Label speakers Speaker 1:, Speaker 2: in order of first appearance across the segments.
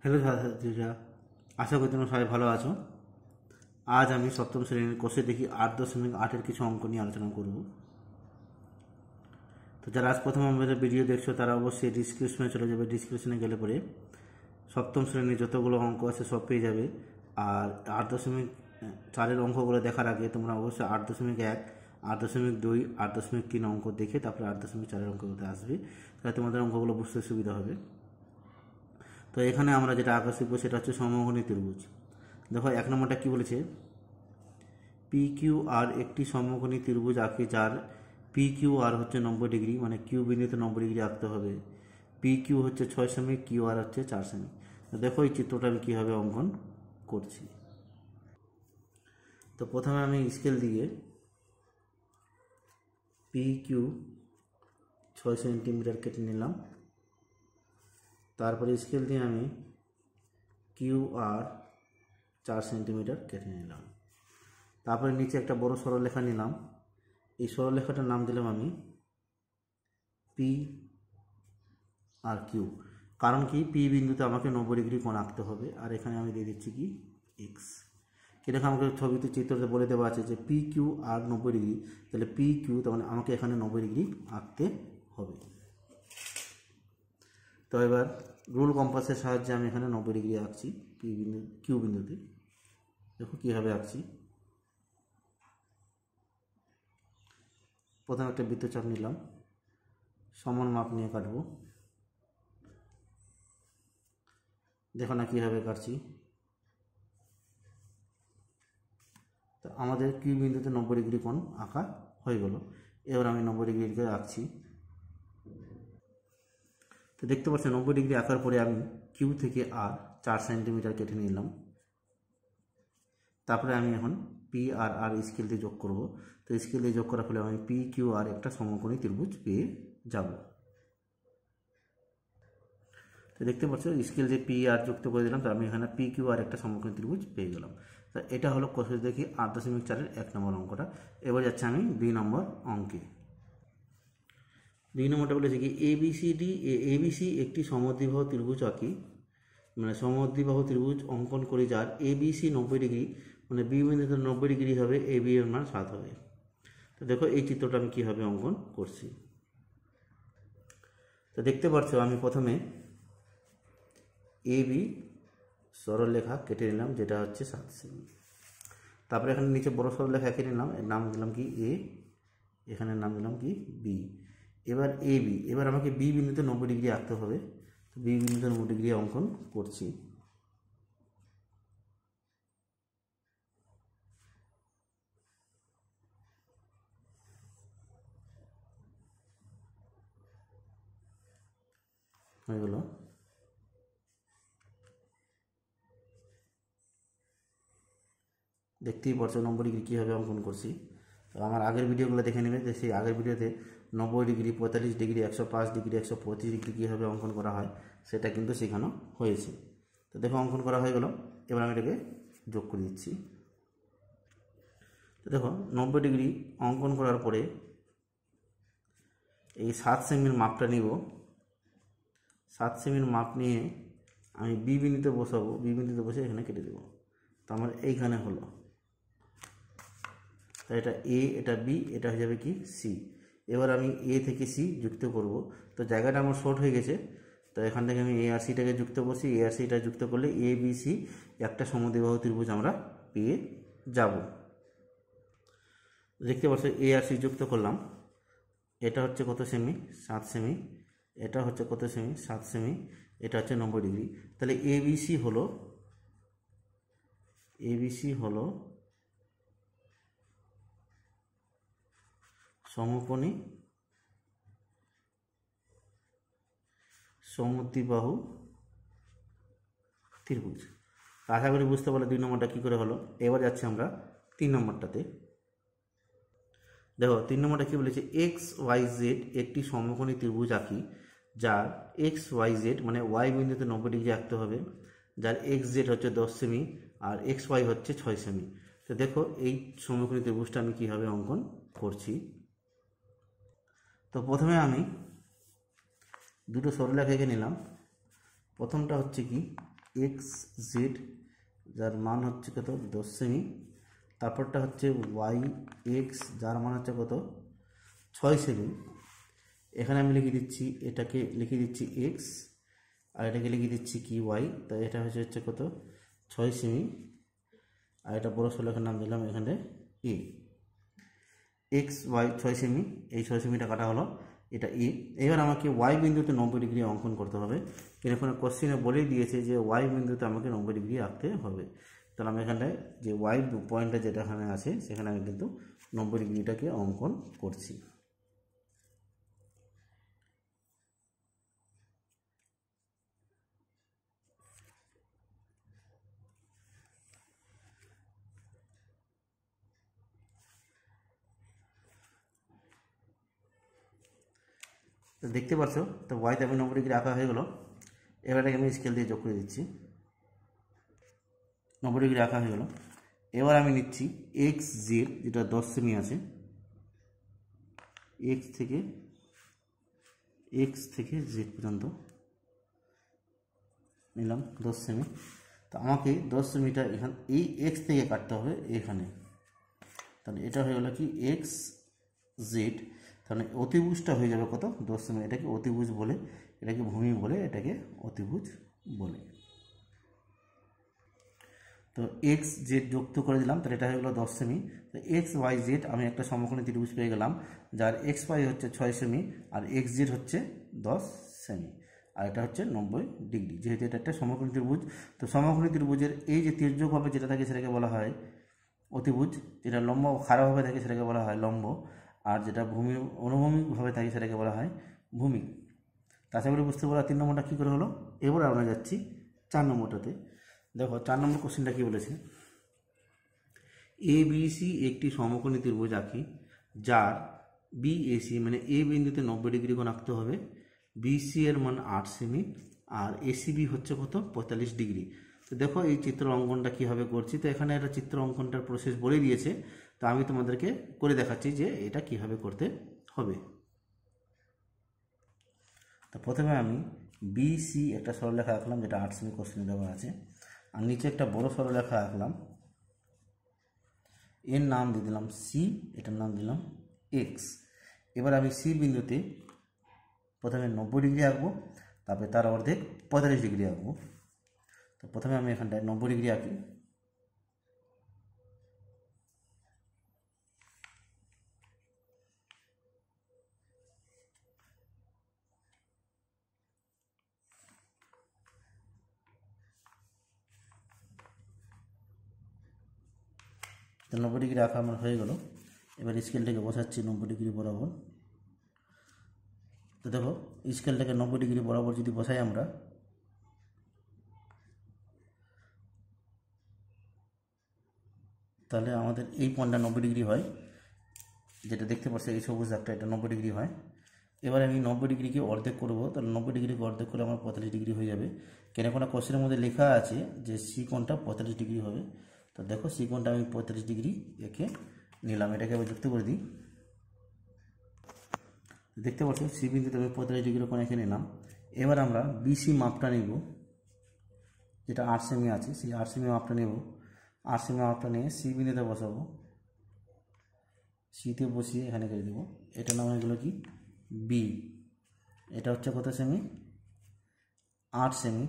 Speaker 1: Hello ছাত্রছাত্রীরা, আশা করি তোমরা সবাই ভালো আছো। আজ আমি সপ্তম শ্রেণীর কোষে দেখি 8.8-এর কিছু অঙ্ক নিয়ে আলোচনা করব। তো যারা আজ প্রথম আমাদের ভিডিও দেখছো তারা অবশ্যই ডিসক্রিপশনে চলে যাবে। ডিসক্রিপশনে গেলে পরে সপ্তম শ্রেণীর যতগুলো অঙ্ক আছে সব পেয়ে যাবে। আর 8.4-এর অঙ্কগুলো দেখার আগে তোমরা অবশ্যই 8.1, 8.2, 8.3 অঙ্ক দেখে তারপরে 8.4-এর অঙ্কগুলোতে আসবে, তাহলে তোমাদের অঙ্কগুলো বুঝতে সুবিধা হবে। তো এখানে আমরা যেটা আঁকা শিখবো সেটা হচ্ছে সমকোণী ত্রিভুজ। দেখো 1 নম্বরটা কী বলেছে, পি কিউ আর একটি সমকোণী ত্রিভুজ আঁকি যার পি কিউ আর হচ্ছে 90 ডিগ্রি, মানে কিউ বিন্দুতে 90 ডিগ্রি আঁকতে হবে। পি কিউ হচ্ছে 6 সেমি, কিউ আর হচ্ছে 4 সেমি। দেখো এই চিত্রটা আমি কীভাবে অঙ্কন করছি। তো প্রথমে আমি স্কেল দিয়ে পি কিউ 6 সেন্টিমিটার কেটে নিলাম। তারপরে স্কেল দিয়ে আমি কিউ আর 4 সেন্টিমিটার কেটে নিলাম। তারপরে নিচে একটা বড় সরলরেখা নিলাম। এই সরলরেখাটার নাম দিলাম আমি পি আর কিউ। কারণ কি, পি বিন্দুতে আমাকে 90 ডিগ্রি কোণ আঁকতে হবে, আর এখানে আমি দিয়ে দিচ্ছি কি এক্স। এটাকে আমাকে ছবিতে চিত্রতে বলে দেওয়া আছে যে পি কিউ আর 90 ডিগ্রি, তাহলে পি কিউ তার মানে আমাকে এখানে 90 ডিগ্রি আঁকতে হবে। তো এবার রুল কম্পাসের সাহায্যে আমি এখানে 90 ডিগ্রি আঁকছি পি বিন্দু কিউ বিন্দুতে। দেখো কীভাবে আঁকছি। প্রথমে একটা বৃত্তচাপ নিলাম, সমান মাপ নিয়ে কাটবো। দেখো না কীভাবে কাটছি। তো আমাদের কিউ বিন্দুতে 90 ডিগ্রি কোণ আঁকা হয়ে গেল। এবার আমি 90 ডিগ্রিকে আঁকছি। তো দেখতে পাচ্ছি 90 ডিগ্রি আঁকার পরে আমি কিউ থেকে আর 4 সেন্টিমিটার কেটে নিলাম। তারপরে আমি এখন পি আর আর স্কেল দিয়ে যোগ করব। তো স্কেল দিয়ে যোগ করার ফলে আমি পি কিউ আর একটা সমকোণী ত্রিভুজ পেয়ে যাব। তো দেখতে পাচ্ছ স্কেল দিয়ে পি আর যুক্ত করে দিলাম, তো আমি এখানে পি কিউ আর একটা সমকোণী ত্রিভুজ পেয়ে গেলাম। তো এটা হলো কোষে দেখি 8.4-এর 1 নম্বর অঙ্কটা। এবার যাচ্ছে আমি 2 নম্বর অঙ্কে। 2 নম্বরটা বলেছে কি এবিসি একটি সমদ্বিবাহু ত্রিভুজ আঁকি, মানে সমদ্বিবাহু ত্রিভুজ অঙ্কন করি যার এবিসি 90 ডিগ্রি, মানে বি বিন্দুতে 90 ডিগ্রি হবে, এ বি এর মান 7 হবে। তো দেখো এই চিত্রটা আমি কীভাবে অঙ্কন করছি। তো দেখতে পাচ্ছ আমি প্রথমে এ বি সরলরেখা কেটে নিলাম, যেটা হচ্ছে 7 সেমি। তারপরে এখানে নিচে বড় সরলরেখা কেটে নিলাম, এর নাম দিলাম কি এ, এখানে নাম দিলাম কি বি। এবার এ বি, এবার আমাকে বি বিন্দুতে 90 ডিগ্রি আঁকতে হবে। তো বি বিন্দুতে 90 ডিগ্রি অঙ্কন করছি। হয়ে গেল। দেখতেই পাচ্ছ 90 ডিগ্রি কীভাবে অঙ্কন করছি। তো আমার আগের ভিডিওগুলো দেখে নেবে, যে সেই আগের ভিডিওতে 90 ডিগ্রি, 45 ডিগ্রি, 105 ডিগ্রি, 125 ডিগ্রি কীভাবে অঙ্কন করা হয় সেটা কিন্তু শেখানো হয়েছে। তো দেখো অঙ্কন করা হয়ে গেল। এবার আমি এটাকে যোগ করে দিচ্ছি। তো দেখো 90 ডিগ্রি অঙ্কন করার পরে এই 7 সেমির মাপটা নিব। 7 সেমির মাপ নিয়ে আমি বি বিন্দুতে বসাবো, বি বিন্দুতে বসে এখানে কেটে দেবো। তো আমার এইখানে হলো। তো এটা এ, এটা বি, এটা হয়ে যাবে কি সি। এবার আমি এ থেকে সি যুক্ত করব। তো জায়গাটা আমার শর্ট হয়ে গেছে, তো এখান থেকে আমি এ আর সিটাকে যুক্ত করছি। এ আর সিটা যুক্ত করলে এ বি সি একটা সমদ্বিবাহু ত্রিভুজ আমরা পেয়ে যাব। দেখতে পাচ্ছ এ আর সি যুক্ত করলাম। এটা হচ্ছে কত সেমি, 7 সেমি। এটা হচ্ছে কত সেমি, 7 সেমি। এটা হচ্ছে 90 ডিগ্রি। তাহলে এবিসি হলো সমকোণী সমদ্বিবাহু ত্রিভুজ। আশা করি বুঝতে পারলে 2 নম্বরটা কী করে হলো। এবার যাচ্ছে আমরা 3 নম্বরটাতে। দেখো 3 নম্বরটা কী বলেছে, এক্স ওয়াই জেড একটি সমকোণী ত্রিভুজ আঁকি যার এক্স ওয়াই জেড, মানে ওয়াই বিন্দুতে 90 ডিগ্রি আঁকতে হবে, যার এক্স জেড হচ্ছে 10 সেমি আর এক্স ওয়াই হচ্ছে 6 সেমি। তো দেখো এই সমকোণী ত্রিভুজটা আমি কীভাবে অঙ্কন করছি। তো প্রথমে আমি দুটো সরলরেখা এঁকে নিলাম। প্রথমটা হচ্ছে কি এক্স জেড যার মান হচ্ছে কত 10 সেমি, তারপরটা হচ্ছে ওয়াই এক্স যার মান হচ্ছে কত 6 সেমি। এখানে আমি লিখে দিচ্ছি, এটাকে লিখে দিচ্ছি এক্স আর এটাকে লিখে দিচ্ছি কি ওয়াই। তাই এটা হচ্ছে কত 6 সেমি, আর এটা বড় ষোলোখানে নাম দিলাম এখানে এ। এক্স ওয়াই 6 সেমি, এই 6 সেমিটা কাটা হলো, এটা এ। এবার আমাকে ওয়াই বিন্দুতে 90 ডিগ্রি অঙ্কন করতে হবে। এখানে কোশ্চেনে বলেই দিয়েছে যে ওয়াই বিন্দুতে আমাকে 90 ডিগ্রি রাখতে হবে। তাহলে আমি এখানটায় যে ওয়াই পয়েন্টটা যেটা এখানে আছে সেখানে আমি কিন্তু 90 ডিগ্রিটাকে অঙ্কন করছি। তো দেখতে পাচ্ছ, তো ওয়াইতে আমি 90 ডিগ্রি আঁকা হয়ে গেলো। এবার এটাকে আমি স্কেল দিয়ে যোগ করে দিচ্ছি, 90 ডিগ্রি আঁকা হয়ে গেলো। এবার আমি নিচ্ছি এক্স জেড যেটা 10 সেমি আছে, এক্স থেকে জেড পর্যন্ত নিলাম 10 সেমি। তো আমাকে 10 সেমিটা এখান এই এক্স থেকে কাটতে হবে এখানে। তাহলে এটা হয়ে গেলো কি এক্স জেড, তাহলে অতিভুজটা হয়ে যাবে কত 10 সেমি। এটাকে অতিভুজ বলে, এটাকে ভূমি বলে, এটাকে অতিভুজ বলে। তো এক্স জেড যুক্ত করে দিলাম, তাহলে এটা হয়ে গেলো 10 সেমি। তো এক্স ওয়াই জেড আমি একটা সমকোণী ত্রিভুজ পেয়ে গেলাম, যার এক্স ওয়াই হচ্ছে 6 সেমি আর এক্স জেড হচ্ছে 10 সেমি, আর এটা হচ্ছে 90 ডিগ্রি। যেহেতু এটা একটা সমকোণী ত্রিভুজ, তো সমকোণী ত্রিভুজের এই যে তির্যকভাবে যেটা থাকে সেটাকে বলা হয় অতিভুজ, যেটা লম্ব খাড়াভাবে থাকে সেটাকে বলা হয় লম্ব, আর যেটা ভূমি অনুভূমিকভাবে থাকে সেটাকে বলা হয় ভূমি। আশা করি বুঝতে পারলাম 3 নম্বরটা কী করে হলো। এবার আমরা যাচ্ছি 4 নম্বরটাতে। দেখো 4 নম্বর কোশ্চেনটা কী বলেছে, এ বি সি একটি সমকোণী ত্রিভুজ আঁকি যার বিএসি মানে এ বিন্দুতে 90 ডিগ্রি কোণ আঁকতে হবে, বিসি এর মান 8 সেমি আর এসিবি হচ্ছে কত 45 ডিগ্রি। তো দেখো এই চিত্র অঙ্কনটা কীভাবে করছি। তো এখানে একটা চিত্র অঙ্কনটার প্রসেস বলে দিয়েছে, তো আমি তোমাদেরকে করে দেখাচ্ছি যে এটা কীভাবে করতে হবে। তো প্রথমে আমি বিসি একটা সরলরেখা আঁকলাম যেটা 8 সেমি কোশ্চেনে দেওয়া আছে, আর নিচে একটা বড় সরলরেখা আঁকলাম, এর নাম দিয়ে দিলাম সি, এটার নাম দিলাম এক্স। এবার আমি সি বিন্দুতে প্রথমে 90 ডিগ্রি আঁকবো, তারপরে তার অর্ধেক 45 ডিগ্রি আঁকবো। তো প্রথমে আমি এখানটায় 90 ডিগ্রি আঁকি, তো 90 ডিগ্রি আঁকা আমার হয়ে গেল। এবার স্কেলটাকে বসাচ্ছি 90 ডিগ্রি বরাবর। তো দেখো স্কেলটাকে 90 ডিগ্রি বরাবর যদি বসাই আমরা, তাহলে আমাদের এই পয়েন্টটা 90 ডিগ্রি হয়, যেটা দেখতে পাচ্ছি এই সবুজ দাগটা, এটা 90 ডিগ্রি হয়। এবার আমি 90 ডিগ্রিকে অর্ধেক করবো, তাহলে 90 ডিগ্রিকে অর্ধেক করলে আমার 45 ডিগ্রি হয়ে যাবে। কেন কোনো কোশ্চেনের মধ্যে লেখা আছে যে সি কোণটা 45 ডিগ্রি হবে। তো দেখো সি কোণটা আমি 45 ডিগ্রি একে নিলাম, এটাকে আমি যুক্ত করে দিই। দেখতে পাচ্ছ সি বিন্দুতে আমি 45 ডিগ্রি কোণ এঁকে নিলাম। এবার আমরা বিসি মাপটা নেব, যেটা 8 সেমি আছে, সেই 8 সেমি মাপটা নেব। 8 সেমি মাপটা নিয়ে সি বিন্দুতে বসাবো, সিতে বসিয়ে এখানে করে দেবো। এটা নাম হয়ে গেলো কি বি, এটা হচ্ছে কত সেমি 8 সেমি।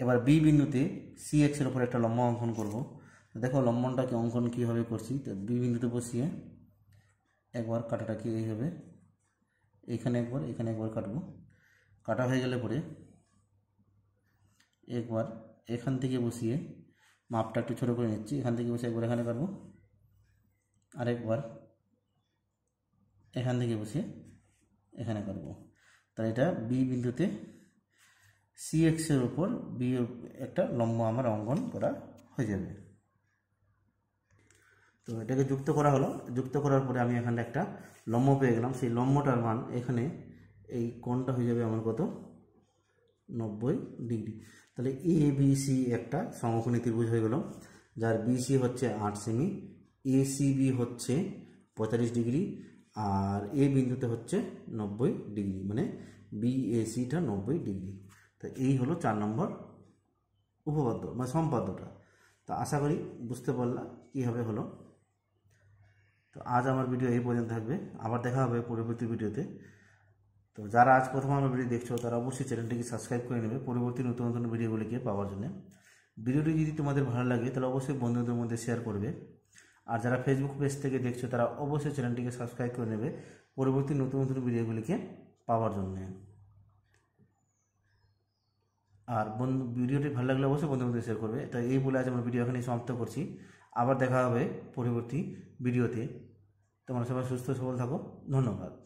Speaker 1: এবার বি বিন্দুতে সি এক্সের উপর একটা লম্ব অঙ্কন করব। দেখো লম্বনটাকে অঙ্কন কীভাবে করছি। তো বি বিন্দুতে বসিয়ে একবার কাটাটা কি এই হবে, এখানে একবার কাটবো। কাটা হয়ে গেলে পরে একবার এখান থেকে বসিয়ে মাপটা একটু ছোটো করে নিচ্ছি, এখান থেকে বসে একবার এখানে কাটবো, আরেকবার এখান থেকে বসে এখানে কাটবো। তাই এটা বি বিন্দুতে সি এক্সের উপর বি একটা লম্ব আমার অঙ্কন করা হয়ে যাবে। তো এটাকে যুক্ত করা হলো, যুক্ত করার পরে আমি এখানে একটা লম্ব পেয়ে গেলাম। সেই লম্বটার মান এখানে এই কোণটা হয়ে যাবে আমার কত 90 ডিগ্রি। তাহলে এ বি সি একটা সমকোণী ত্রিভুজ হয়ে গেল, যার বিসি হচ্ছে 8 সেমি, এসিবি হচ্ছে 45 ডিগ্রি, আর এ বিন্দুতে হচ্ছে 90 ডিগ্রি, মানে বিএসিটা 90 ডিগ্রি। তো এই হলো 4 নম্বর উপপাদ্য মানে সম্পাদ্যটা। তো আশা করি বুঝতে পারলাম কীভাবে হলো। তো আজ আমার ভিডিও এই পর্যন্ত থাকবে, আবার দেখা হবে পরবর্তী ভিডিওতে। তো যারা আজ প্রথম আমার ভিডিও দেখছো তারা অবশ্যই চ্যানেলটিকে সাবস্ক্রাইব করে নেবে পরবর্তী নতুন নতুন ভিডিওগুলিকে পাওয়ার জন্য। ভিডিওটি যদি তোমাদের ভালো লাগে তাহলে অবশ্যই বন্ধুদের মধ্যে শেয়ার করবে। আর যারা ফেসবুক পেজ থেকে দেখছো তারা অবশ্যই চ্যানেলটিকে সাবস্ক্রাইব করে নেবে পরবর্তী নতুন নতুন ভিডিওগুলিকে পাওয়ার জন্য। আর ভিডিওটি ভালো লাগলে অবশ্যই বন্ধুদের মধ্যে শেয়ার করবে। তাই এই বলে আজ আমার ভিডিও এখানেই সমাপ্ত করছি। আবার দেখা হবে পরবর্তী ভিডিওতে। তোমরা সবাই সুস্থ সবল থাকো। ধন্যবাদ।